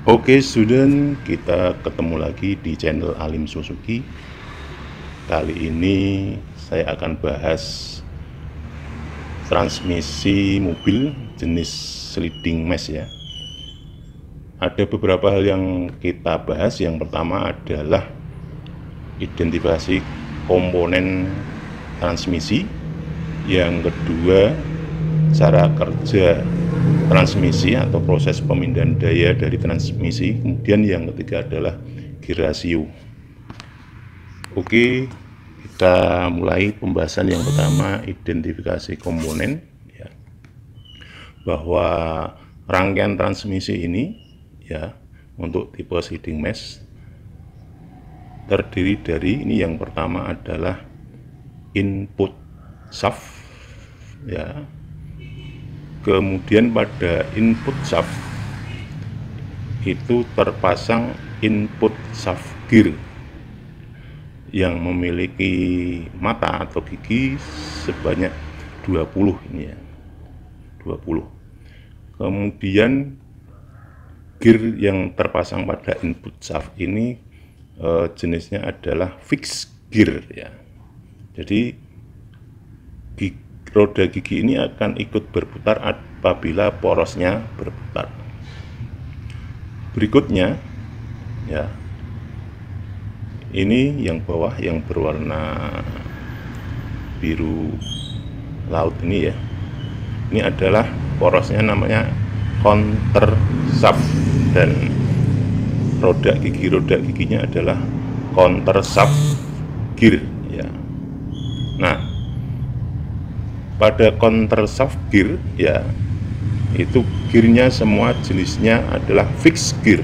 Oke student, kita ketemu lagi di channel Alim Suzuki. Kali ini saya akan bahas transmisi mobil jenis sliding mesh ya. Ada beberapa hal yang kita bahas. Yang pertama adalah identifikasi komponen transmisi. Yang kedua, cara kerja transmisi atau proses pemindahan daya dari transmisi. Kemudian yang ketiga adalah gear rasio. Oke, kita mulai pembahasan yang pertama, identifikasi komponen ya. Bahwa rangkaian transmisi ini ya untuk tipe sliding mesh terdiri dari ini. Yang pertama adalah input shaft ya. Kemudian pada input shaft itu terpasang input shaft gear yang memiliki mata atau gigi sebanyak 20 ini ya, 20. Kemudian gear yang terpasang pada input shaft ini jenisnya adalah fixed gear ya. Jadi roda gigi ini akan ikut berputar apabila porosnya berputar. Berikutnya ya, ini yang bawah yang berwarna biru laut ini ya, ini adalah porosnya, namanya counter shaft, dan roda giginya adalah counter shaft gear ya. Nah, pada counter shaft gear ya, itu gearnya semua jenisnya adalah fixed gear.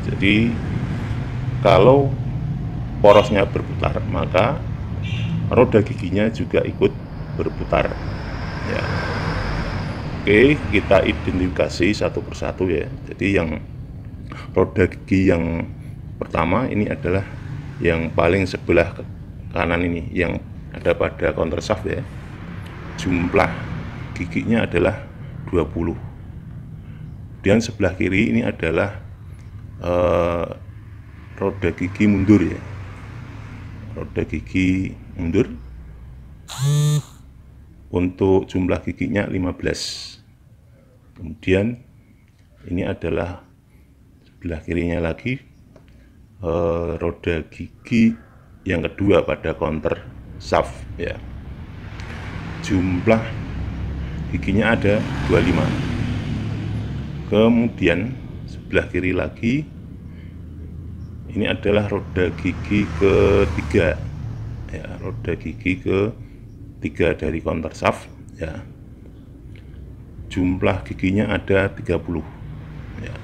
Jadi kalau porosnya berputar, maka roda giginya juga ikut berputar ya. Oke, kita identifikasi satu persatu ya. Jadi yang roda gigi yang pertama ini adalah yang paling sebelah kanan ini, yang ada pada counter shaft ya. Jumlah giginya adalah 20. Dan sebelah kiri ini adalah roda gigi mundur ya. Roda gigi mundur untuk jumlah giginya 15. Kemudian ini adalah sebelah kirinya lagi roda gigi yang kedua pada counter shaft ya. Jumlah giginya ada 25. Kemudian sebelah kiri lagi ini adalah roda gigi ketiga ya, roda gigi ketiga dari counter shaft ya. Jumlah giginya ada 30 ya.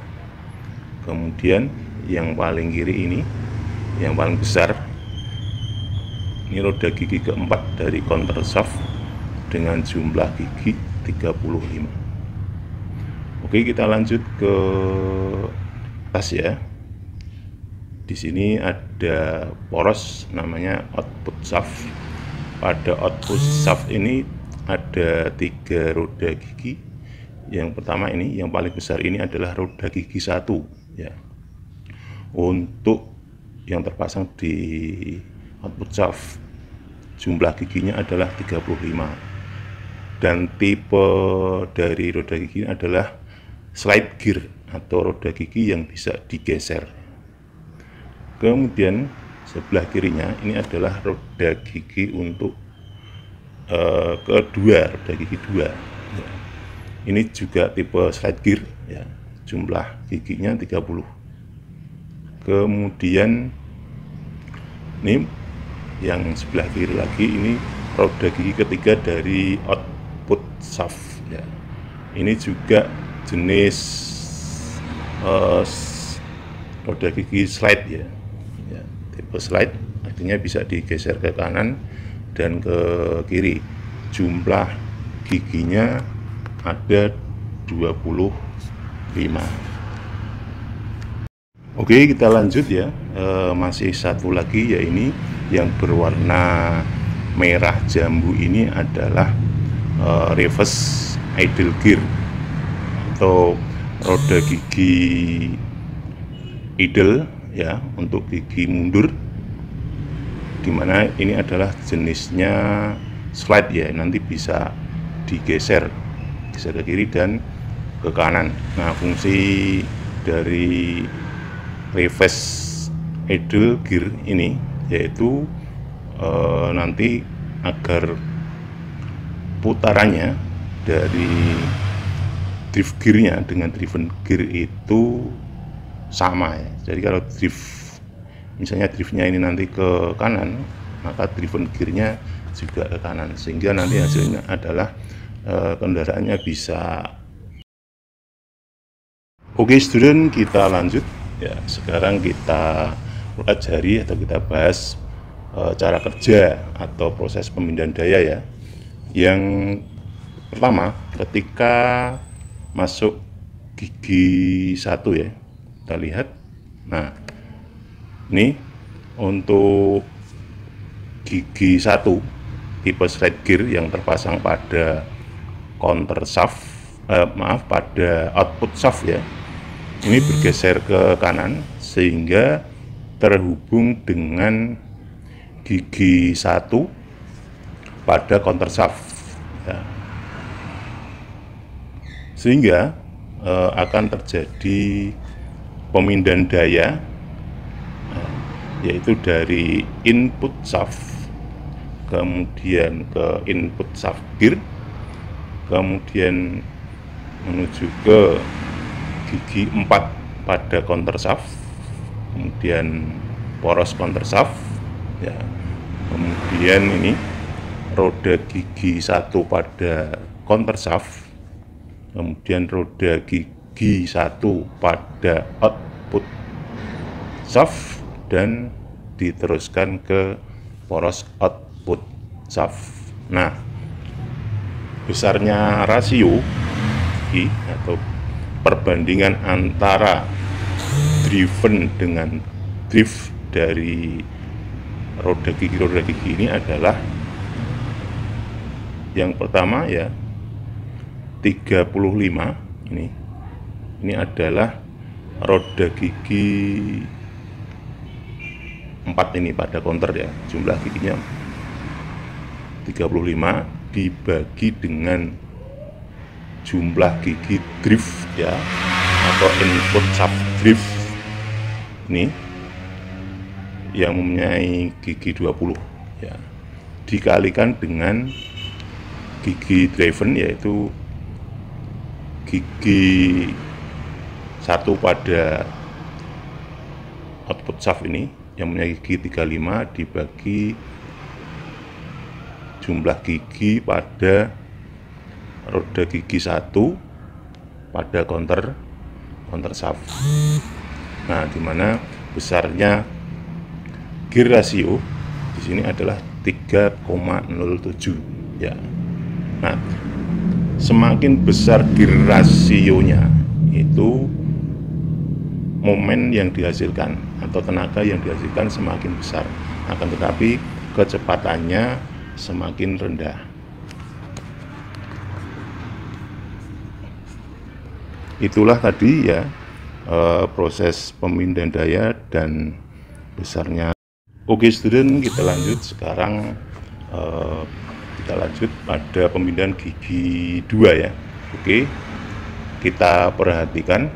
Kemudian yang paling kiri ini, yang paling besar, ini roda gigi keempat dari counter shaft dengan jumlah gigi 35. Oke, kita lanjut ke atas ya. Di sini ada poros namanya output shaft. Pada output shaft ini ada 3 roda gigi. Yang pertama ini, yang paling besar ini adalah roda gigi 1 ya. Untuk yang terpasang di output shaft, jumlah giginya adalah 35. Dan tipe dari roda gigi adalah slide gear atau roda gigi yang bisa digeser. Kemudian sebelah kirinya ini adalah roda gigi untuk kedua, roda gigi 2 ya. Ini juga tipe slide gear ya, jumlah giginya 30. Kemudian ini yang sebelah kiri lagi, ini roda gigi ketiga dari output shaft ya. Ini juga jenis roda gigi slide ya. Ya, tipe slide, artinya bisa digeser ke kanan dan ke kiri. Jumlah giginya ada 25. Oke, kita lanjut ya. Masih satu lagi, ya ini yang berwarna merah jambu ini adalah reverse idle gear atau roda gigi idle ya, untuk gigi mundur, dimana ini adalah jenisnya slide ya, nanti bisa digeser ke kiri dan ke kanan. Nah, fungsi dari reverse idle gear ini yaitu nanti agar putarannya dari drift gearnya dengan driven gear itu sama ya. Jadi kalau misalnya driftnya ini nanti ke kanan, maka driven gearnya juga ke kanan, sehingga nanti hasilnya adalah kendaraannya bisa. Oke student, kita lanjut ya. Sekarang kita pelajari atau kita bahas cara kerja atau proses pemindahan daya ya. Yang pertama, ketika masuk gigi 1 ya, kita lihat. Nah, ini untuk gigi 1 tipe slide gear yang terpasang pada counter shaft, pada output shaft ya, ini bergeser ke kanan sehingga terhubung dengan gigi 1 pada counter shaft ya. Sehingga akan terjadi pemindahan daya, yaitu dari input shaft kemudian ke input shaft gear, kemudian menuju ke gigi 4 pada counter shaft, kemudian poros counter shaft ya, kemudian ini roda gigi 1 pada counter shaft, kemudian roda gigi 1 pada output shaft, dan diteruskan ke poros output shaft. Nah, besarnya rasio atau perbandingan antara driven dengan drift dari roda gigi ini adalah yang pertama ya 35 ini adalah roda gigi 4 ini pada counter ya, jumlah giginya 35 dibagi dengan jumlah gigi drift ya, atau input shaft drift ini yang mempunyai gigi 20 ya, dikalikan dengan gigi driven yaitu gigi 1 pada output shaft ini yang mempunyai gigi 35 dibagi jumlah gigi pada roda gigi 1 pada counter shaft. Nah, dimana besarnya gear rasio di sini adalah 3,07 ya. Nah, semakin besar gear rasionya, itu momen yang dihasilkan atau tenaga yang dihasilkan semakin besar, akan tetapi kecepatannya semakin rendah. Itulah tadi ya proses pemindahan daya dan besarnya. Oke student, kita lanjut sekarang, kita lanjut pada pemindahan gigi 2 ya. Oke, kita perhatikan.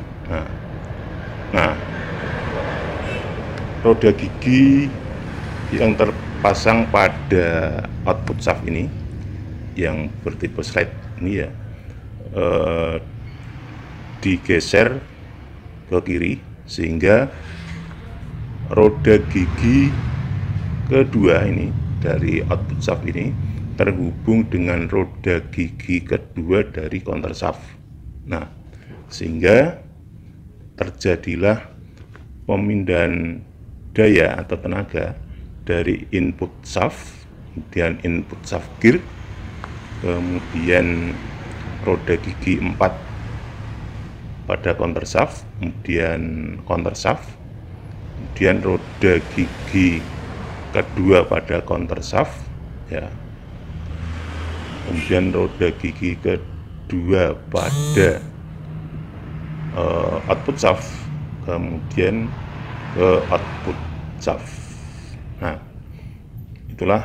Nah, roda gigi yang terpasang pada output shaft ini yang bertipe slide ini ya, digeser ke kiri sehingga roda gigi kedua ini dari output shaft ini terhubung dengan roda gigi kedua dari counter shaft. Nah, sehingga terjadilah pemindahan daya atau tenaga dari input shaft, kemudian input shaft gear, kemudian roda gigi 4 pada counter shaft, kemudian counter shaft, kemudian roda gigi kedua pada counter shaft ya, kemudian roda gigi kedua pada output shaft, kemudian ke output shaft. Nah, itulah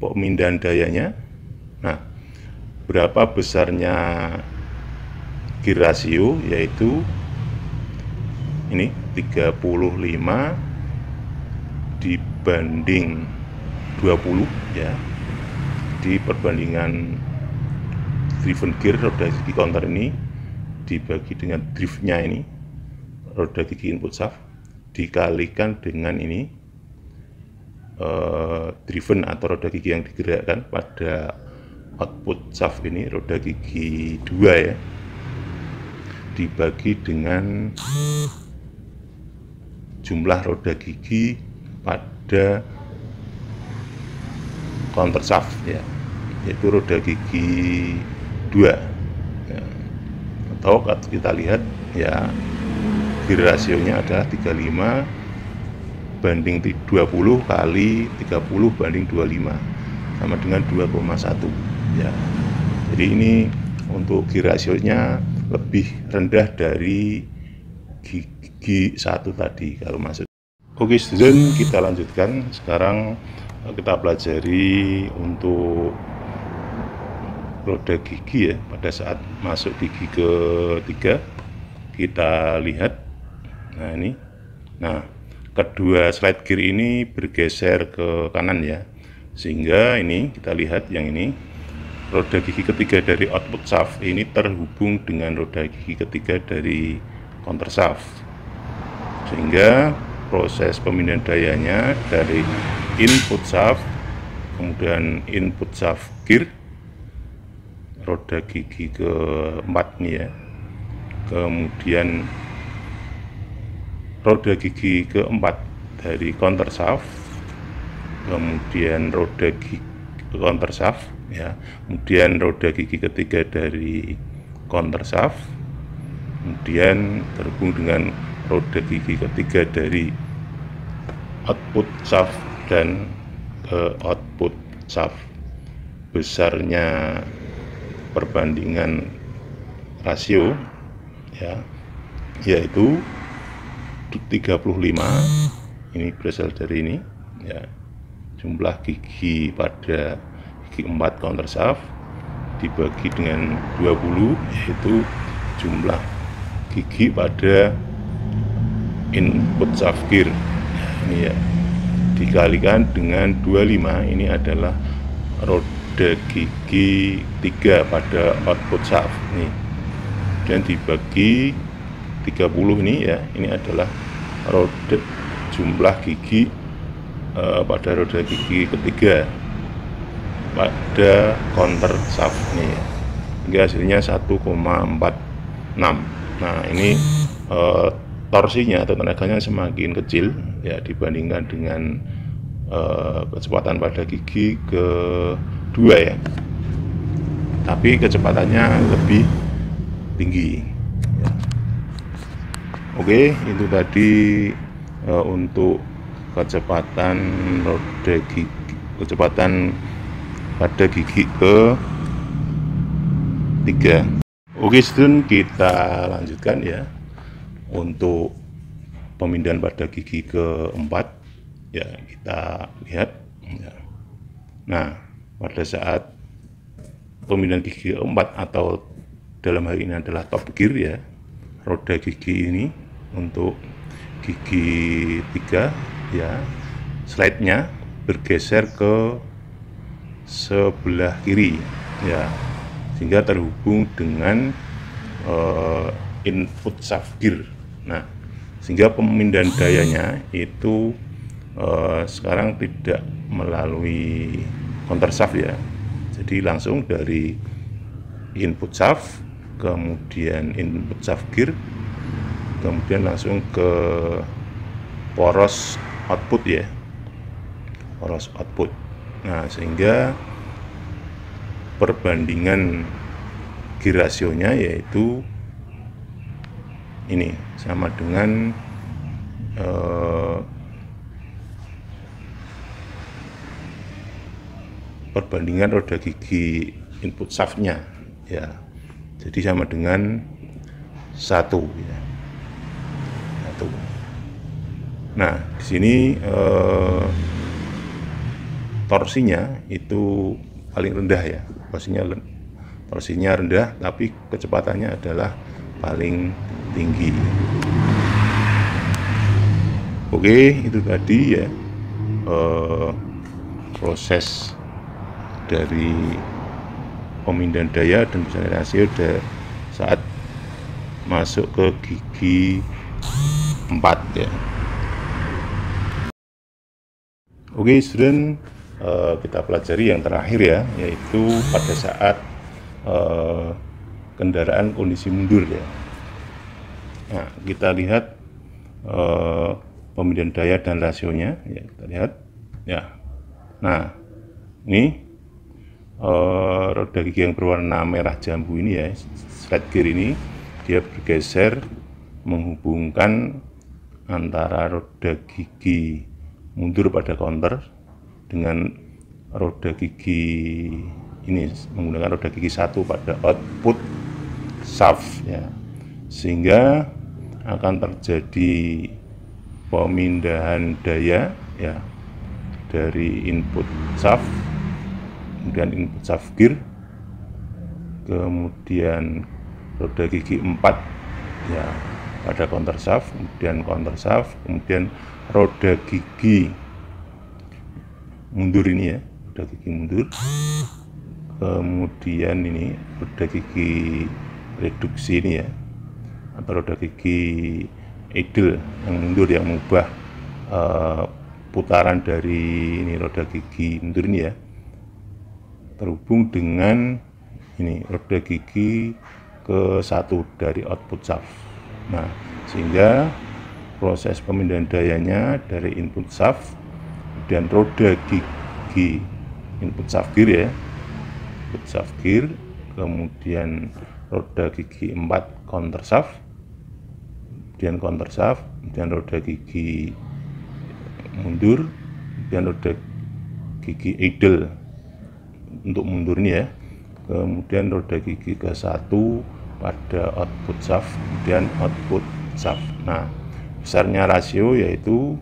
pemindahan dayanya. Nah, berapa besarnya gear rasio, yaitu ini 35 dibanding 20 ya. Di perbandingan driven gear roda gigi counter ini dibagi dengan driftnya ini roda gigi input shaft dikalikan dengan ini driven atau roda gigi yang digerakkan pada output shaft ini roda gigi 2 ya, dibagi dengan jumlah roda gigi pada counter shaft ya, yaitu roda gigi 2 ya. Atau kita lihat ya, gear rasionya adalah 35 banding 20 kali 30 banding 25 sama dengan 2,1 ya. Jadi ini untuk gear rasionya lebih rendah dari gigi 1 tadi kalau masuk. Oke student, kita lanjutkan. Sekarang kita pelajari untuk roda gigi ya, pada saat masuk gigi ketiga kita lihat. Nah ini, nah kedua slide gear ini bergeser ke kanan ya, sehingga ini kita lihat yang ini roda gigi ketiga dari output shaft ini terhubung dengan roda gigi ketiga dari counter shaft, sehingga proses pemindahan dayanya dari input shaft kemudian input shaft gear roda gigi keempat nih ya, kemudian roda gigi keempat dari counter shaft, kemudian roda gigi counter shaft ya, kemudian roda gigi ketiga dari counter shaft, kemudian terhubung dengan roda gigi ketiga dari output shaft dan ke output shaft. Besarnya perbandingan rasio ya, yaitu 35, ini berasal dari ini ya, jumlah gigi pada gigi 4 counter shaft dibagi dengan 20, yaitu jumlah gigi pada input shaft gear ini ya, dikalikan dengan 25, ini adalah roda gigi 3 pada output shaft nih, dan dibagi 30 ini ya, ini adalah roda jumlah gigi pada roda gigi ketiga pada counter shaft nih ya, hingga hasilnya 1,46. Nah ini torsinya atau tenaganya semakin kecil ya dibandingkan dengan kecepatan pada gigi kedua ya, tapi kecepatannya lebih tinggi ya. Oke, itu tadi untuk kecepatan roda gigi, kecepatan pada gigi ke 3. Oke student, kita lanjutkan ya untuk pemindahan pada gigi keempat ya, kita lihat ya. Nah pada saat pemindahan gigi keempat atau dalam hal ini adalah top gear ya, roda gigi ini untuk gigi 3 ya, slide-nya bergeser ke sebelah kiri ya, sehingga terhubung dengan input shaft gear. Nah sehingga pemindahan dayanya itu sekarang tidak melalui counter shaft ya, jadi langsung dari input shaft kemudian input shaft gear kemudian langsung ke poros output ya, poros output. Nah sehingga perbandingan gear rasionya yaitu ini sama dengan perbandingan roda gigi input shaftnya ya, jadi sama dengan 1 ya, 1. Nah, di sini torsinya itu paling rendah ya, torsinya rendah tapi kecepatannya adalah paling tinggi. Oke, itu tadi ya proses dari pemindahan daya dan besaran rasio saat masuk ke gigi 4 ya. Oke student, kita pelajari yang terakhir ya, yaitu pada saat kendaraan kondisi mundur ya. Nah, kita lihat pemindahan daya dan rasionya ya, kita lihat ya. Nah, ini roda gigi yang berwarna merah jambu ini ya, slide gear ini dia bergeser menghubungkan antara roda gigi mundur pada counter dengan roda gigi ini menggunakan roda gigi 1 pada output shaft ya, sehingga akan terjadi pemindahan daya ya dari input shaft, kemudian input shaft gear, kemudian roda gigi 4 ya pada counter shaft, kemudian counter shaft, kemudian roda gigi mundur ini ya, roda gigi mundur, kemudian ini roda gigi reduksi ini ya, atau roda gigi idle yang mundur, yang mengubah putaran dari ini roda gigi mundur ini ya, terhubung dengan ini roda gigi ke 1 dari output shaft. Nah, sehingga proses pemindahan dayanya dari input shaft dan roda gigi input shaft gear ya, input shaft gear, kemudian roda gigi 4 counter shaft, kemudian counter shaft, kemudian roda gigi mundur, kemudian roda gigi idle untuk mundur ini ya, kemudian roda gigi ke 1 pada output shaft, kemudian output shaft. Nah, besarnya rasio yaitu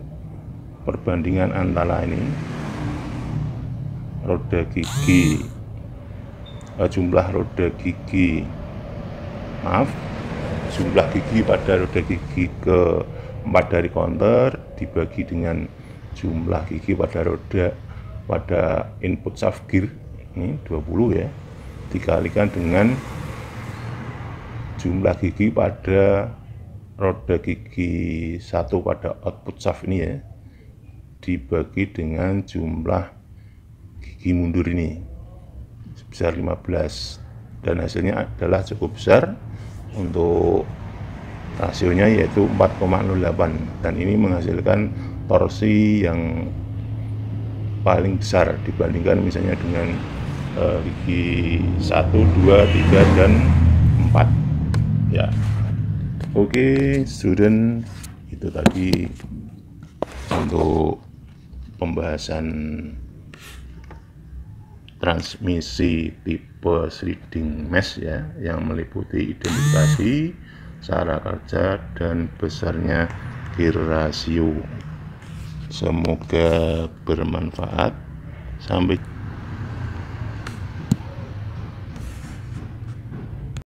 perbandingan antara ini roda gigi jumlah gigi pada roda gigi ke 4 dari counter dibagi dengan jumlah gigi pada input shaft gear ini 20 ya, dikalikan dengan jumlah gigi pada roda gigi 1 pada output shaft ini ya, dibagi dengan jumlah gigi mundur ini sebesar 15, dan hasilnya adalah cukup besar untuk rasionya yaitu 4,08, dan ini menghasilkan torsi yang paling besar dibandingkan misalnya dengan gigi 1, 2, 3, dan 4 ya. Oke student, itu tadi untuk pembahasan transmisi tipe sliding mesh ya, yang meliputi identifikasi, cara kerja, dan besarnya gear rasio. Semoga bermanfaat. Sampai